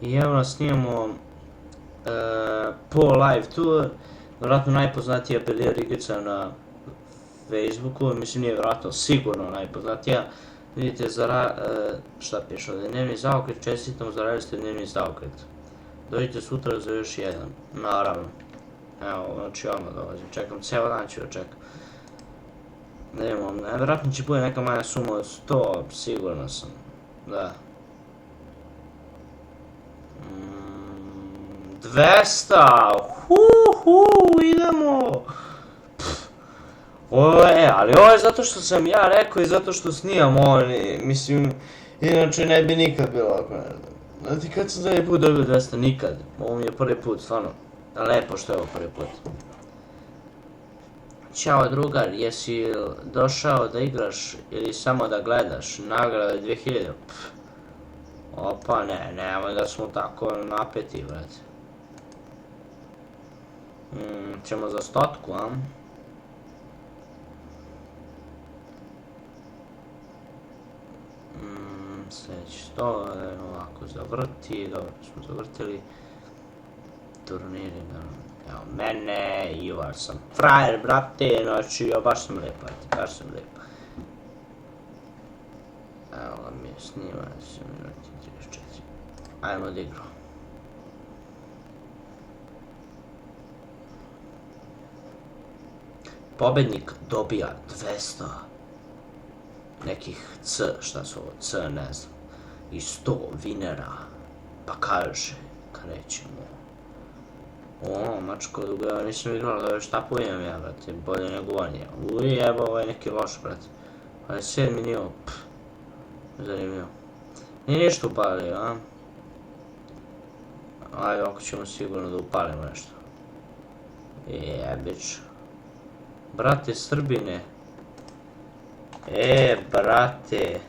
I evo nas snimamo po live tour, vjerojatno najpoznatija Belija Rigica na Facebooku, mislim nije vjerojatno, sigurno najpoznatija. Vidite, šta piše ovdje, dnevni zaokret, čestitam, zaradili ste dnevni zaokret. Dođite sutra za još jedan, naravno. Evo, znači odmah dolazim, čekam, cijelo dan ću da čekam. Vjerojatno će bude neka manja suma od 100, sigurno sam, da. 200, idemo! Ali ovo je zato što sam ja rekao i zato što snimam ovo, mislim, inače ne bi nikad bilo ovako, ne znam. Znate kad sam zadnji put dobio 200, nikad, ovo mi je prvi put, stvarno, lepo što je ovo prvi put. Ćao drugar, jesi došao da igraš ili samo da gledaš, nagrada 2000, opa ne, nemoj da smo tako napeti, brate. Ćemo za 100, a? Sljedeći 100, ovako zavrti, dobro smo zavrtili. Turniri, evo mene, Ivar sam frajer, brate, znači, baš sam lijep, brate, baš sam lijep. Evo mi je snimanje, 34. Ajmo da igru. Pobednik dobija 200 nekih C, šta su ovo, C, ne znam, i 100 vinera, pa kaže, krećemo. Mačko dugo, ja nisam igrala da još tapujem ja, brate, bolje nego on je. Jebo, ovo je neki loš, brate. Pa je 7 nije ovo, zanimljivo. Nije ništa upalio, a? Ajde, ovako ćemo sigurno da upalimo nešto. Jebić. Brate, Srbine. Brate.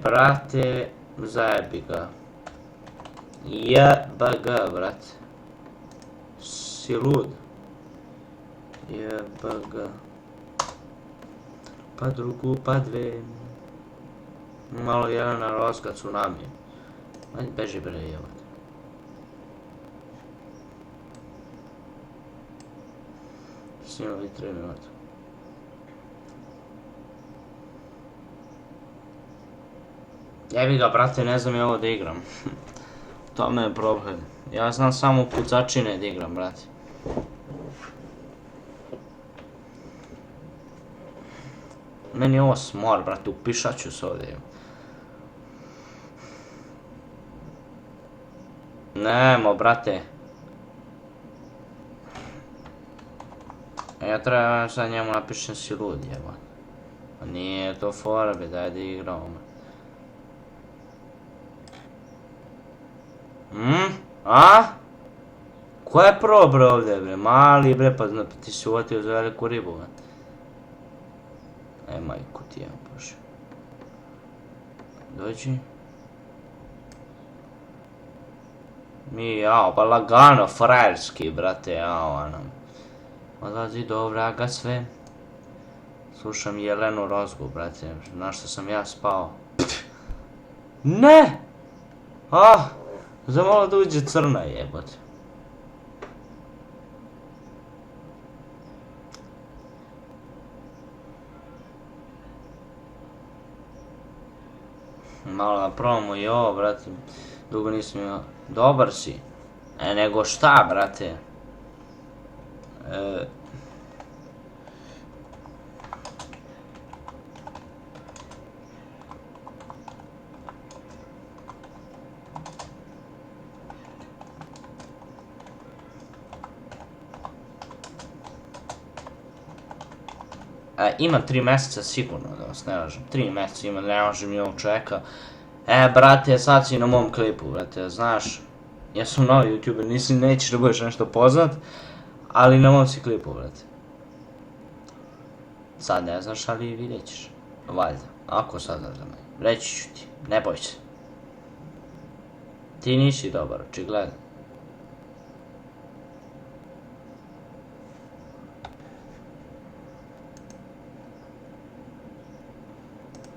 Brate, zajebi ga. Jeba ga, brate. Si lud. Jeba ga. Pa drugu, pa dve. Malo jedan na rozga tsunami. Ajde, beži bre, jebate. Snimali 3 minuta. Jebi ga, brate, ne znam ja ovo da igram. To me je problem. Ja znam samo pucačine da igram, brate. Meni je ovo smor, brate, upišat ću se ovdje. Nemo, brate. Ja treba sad njemu napišem si lud, jebate. Nije to fora, be, daj da igramo. A? Ko je prvo bre ovdje bre? Mali bre, pa ti si uvatio za veliku ribu, bre. Majku ti je, bože. Dođi. Pa lagano, frajerski, brate, nam. Odlazi do vraga sve. Slušam Jelenu Rozgu, brate, na što sam ja spao. Ne! Zamalo da uđe crna, jebote. Malo da probamo i ovo, brate. Dugo nisam imao. Dobar si. Nego šta, brate? Imam 3 mjeseca sigurno, da vas ne lažem. 3 mjeseca imam, ne lažem i ovog čovjeka. Brate, sad si na mom klipu, brate, znaš. Ja sam novi youtuber, nećeš da budeš nešto poznat, ali na mom si klipu, brate. Sad ne znaš, ali vidjet ćeš. Valjda, ako sad znaš za mene. Reći ću ti, ne boj se. Ti ti nisi dobar, očigledno.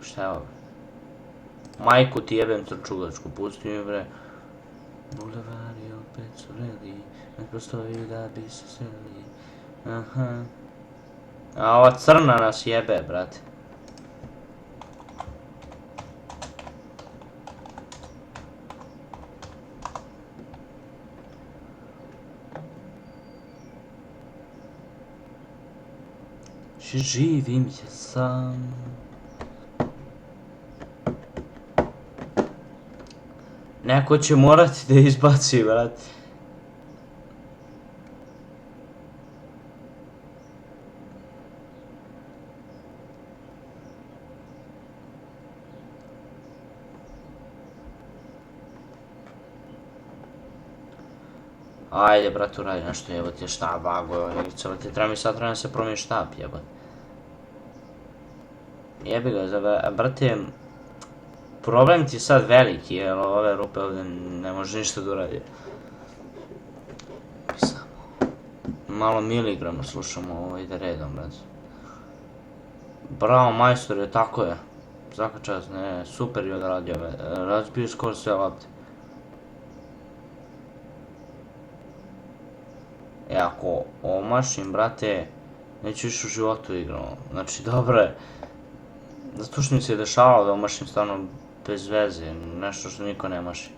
Šta je ovo? Majku ti jebem trčugačku, pusti mi bre. Bulevari opet su redi, ne postoji da bi se sreli. Aha. A ova crna nas jebe, brate. Živim je sam. Neko će morati da izbaci, brat. Ajde, brat, uradi nešto, jebote, štab, vago, jebote, treba mi sad treba se promijeni štab, jebote. Jebi ga, brate, problem ti je sad veliki, jer ove rupe ovdje ne može ništa da uradi. Samo malo miligrama slušamo, ovo ide redom, brate. Bravo, majstore, tako je. Svaka čast, ne, super je odradio, razbio skoro sve lopte. Ako omašim, brate, neću više u životu igrao. Znači, dobro je. Zato što mi se je dešavalo da omašim stvarno bez veze, nešto što niko ne maši.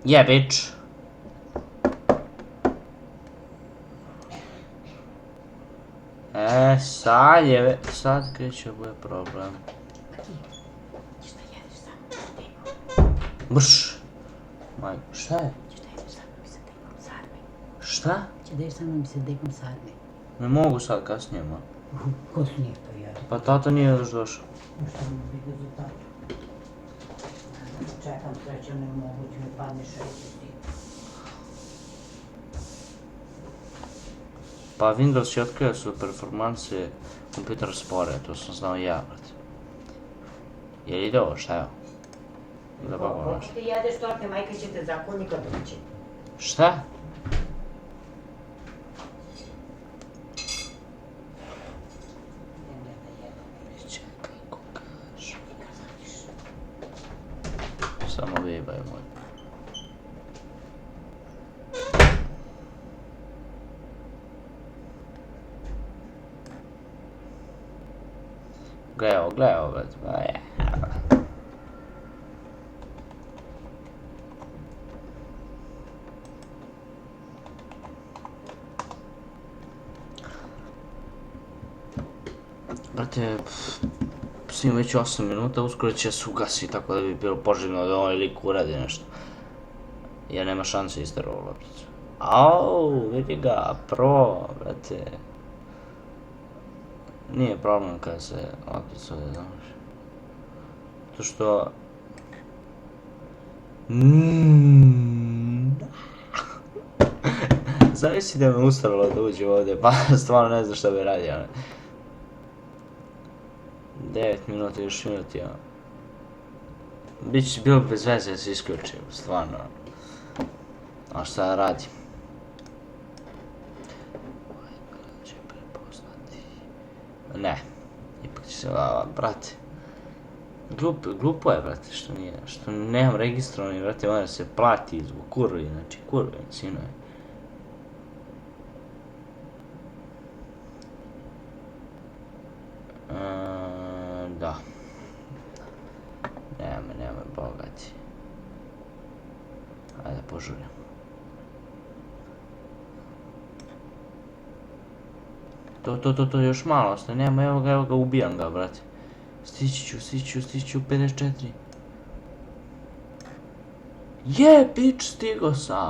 Yeah, bitch. Sad kreće bude problem. Šta jedeš sam? Brš. Majko, šta je? Šta jedeš sam mi se degom s arme? Šta? Če da jedeš sam mi se degom s arme? Ne mogu sad kasnije, ma. Ko su nije to jeli? Pa tata nije još došao. Šta mi bi za tatu? Čekam srećem, ne mogu, će mi padne šećiti. Pa Windows je otkrio su performanse kompjutera spore, to sam znao ja, brate. Jel ide ovo, šta je ovo? Da babo naš. Ako ti jedeš torte, majka će te zakolnika doći. Šta? Čekaj, ko kaže. Samo vibaj moj. Gle ovo, brate. Brate, snimam već 8 minuta, uskoro će se ugasi, tako da bi bilo poželjno da ovaj lik uradi nešto. Jer nema šanse isterao ovu lopticu. Au, vidi ga, pro, brate. Nije problem kada se loptica ovdje završi. To što... Zavisi da me ustaralo da uđem ovdje, pa stvarno ne znam šta bi radio. 9 minuta, još minuti, ja. Bilo bez veze da se isključim, stvarno. A šta da radim? Će prepoznati... Ne, ipak će se, brate. Glupo je, brate, što nemam registrovani, brate, onda se plati zbog kurvi, znači kurve, sinove. Da. Nemoj, bogati. Ajde, požurim. To, još malo ostaje, nema, evo ga, ubijam ga, brate. Stići ću, 54. Je, bitch, stigo sam.